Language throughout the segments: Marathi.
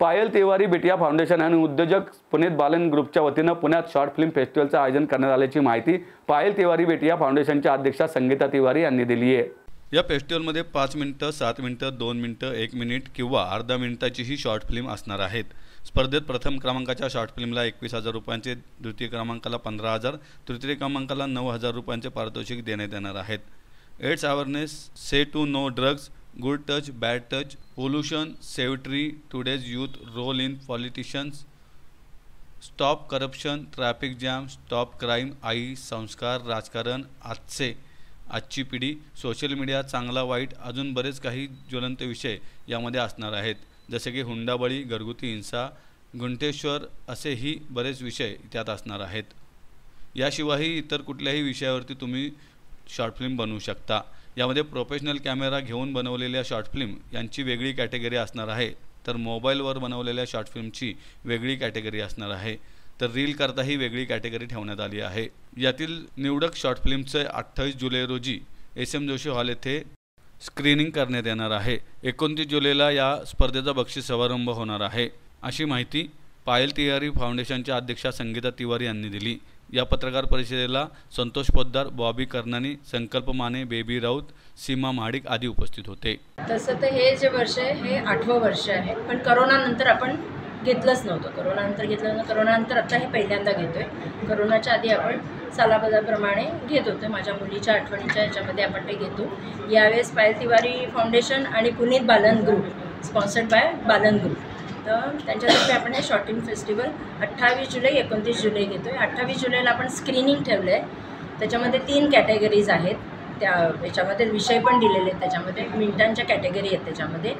पायल तिवारी बिटिया फाउंडेशन आणि उद्योजक पुनीत बालन ग्रुपच्या वतीनं पुण्यात शॉर्ट फिल्म फेस्टिवलचं आयोजन करण्यात आल्याची माहिती पायल तिवारी बिटिया फाउंडेशनच्या अध्यक्षा संगीता तिवारी यांनी दिली आहे। या फेस्टिवलमध्ये 5 मिनिटं, 7 मिनिटं, 2 मिनिटं, 1 मिनिट किंवा अर्धा मिनिटाची ही शॉर्ट फिल्म असणार आहेत। स्पर्धेत प्रथम क्रमांकाच्या शॉर्ट फिल्मला 21,000 रुपयांचे, द्वितीय क्रमांकाला 15,000, तृतीय क्रमांकाला 9,000 रुपयांचे पारितोषिक देण्यात येणार आहेत। AIDS awareness, say to no drugs, good touch, bad touch, pollution, save tree, today's youth role in politicians, stop corruption, traffic jam, stop crime, आई, संस्कार, राजकारण, आजची पिढी, सोशल मीडिया, चांगला वाईट, अजून बरेच काही ज्वलंत विषय यामध्ये असणार आहेत, जसे की हुंडाबळी, घरगुती हिंसा, गुंठेश्वर, असेही बरेच विषय त्यात असणार आहेत। याशिवायही इतर कुठल्याही विषयावरती तुम्ही शॉर्ट फिल्म बनवू शकता। यामध्ये प्रोफेशनल कॅमेरा घेऊन बनवलेल्या शॉर्ट फिल्म यांची वेगळी कॅटेगरी असणार आहे, तर मोबाईलवर बनवलेल्या शॉर्ट फिल्मची वेगळी कॅटेगरी असणार आहे, तर रील करताही वेगळी कॅटेगरी ठेवण्यात आली आहे। यातील निवडक शॉर्ट फिल्मचे 28 जुलै रोजी SM जोशी हॉल येथे स्क्रीनिंग करण्यात येणार आहे। 29 जुलैला या स्पर्धेचा बक्षीस समारंभ होणार आहे, अशी माहिती पायल तिवारी फाउंडेशनच्या अध्यक्षा संगीता तिवारी यांनी दिली। या पत्रकार परिषदेला संतोष पोद्दार, बॉबी कर्नानी, संकल्प माने, बेबी राऊत, सीमा महाडिक आदी उपस्थित होते। तसं तर हे जे वर्ष आहे हे 8वं वर्ष आहे, पण करोनानंतर आपण घेतलंच नव्हतं। करोनानंतर घेतलं नव्हतं, करोनानंतर आता हे पहिल्यांदा घेतोय। करोनाच्या आधी आपण सालाबादाप्रमाणे घेत होतो, माझ्या मुलीच्या आठवणीच्या ह्याच्यामध्ये आपण ते घेतो। यावेळेस पायल तिवारी फाउंडेशन आणि Puneet Balan group sponsored by Balan group, तर त्यांच्यातर्फे आपण हे शॉर्ट फिल्म फेस्टिवल 28 जुलै 29 जुलै घेतो आहे। 28 जुलैला आपण स्क्रीनिंग ठेवलं आहे, त्याच्यामध्ये 3 कॅटेगरीज आहेत, त्या याच्यामध्ये विषय पण दिलेले आहेत, त्याच्यामध्ये मिनिटांच्या कॅटेगरी आहेत, त्याच्यामध्ये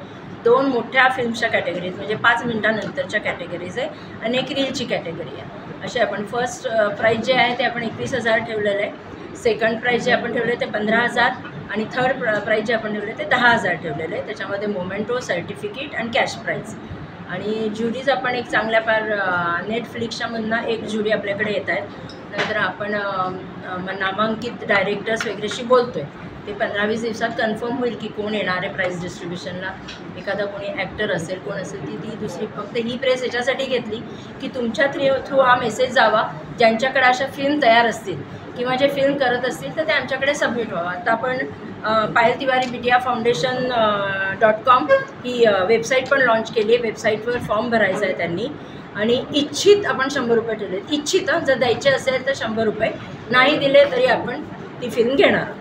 2 मोठ्या फिल्मच्या कॅटेगरीज म्हणजे 5 मिनिटांनंतरच्या कॅटेगरीज आहे आणि एक रीलची कॅटेगरी आहे। असे आपण फर्स्ट प्राईज जे आहे ते आपण 21,000 ठेवलेलं आहे, सेकंड प्राईज जे आपण ठेवलं आहे ते 15,000 आणि थर्ड प्राईज जे आपण ठेवलं आहे ते 10,000 ठेवलेलं आहे। त्याच्यामध्ये मोमेंटो, सर्टिफिकेट आणि कॅश प्राईज आणि ज्युरीज आपण एक चांगल्या नेटफ्लिक्सच्यामधनं एक ज्युरी आपल्याकडे येत आहेत, नंतर आपण नामांकित डायरेक्टर्स वगैरेशी बोलतो आहे, ते 15-20 दिवसात कन्फर्म होईल की कोण येणार आहे प्राईज डिस्ट्रीब्युशनला। एखादा कोणी ॲक्टर असेल, कोण असेल, ती दुसरी फक्त ही प्रेस याच्यासाठी घेतली की तुमच्या थ्रू हा मेसेज जावा, ज्यांच्याकडे अशा फिल्म तयार असतील किंवा जे फिल्म करत असतील तर ते आमच्याकडे सबमिट व्हावं। आता आपण पायल तिवारी बिटिया फाउंडेशन .com ही वेबसाईट पण लॉन्च केली आहे। वेबसाईटवर फॉर्म भरायचा आहे त्यांनी आणि इच्छित आपण 100 रुपये ठेवले, इच्छित जर द्यायचे असेल तर 100 रुपये, नाही दिले तरी आपण ती फिल्म घेणार।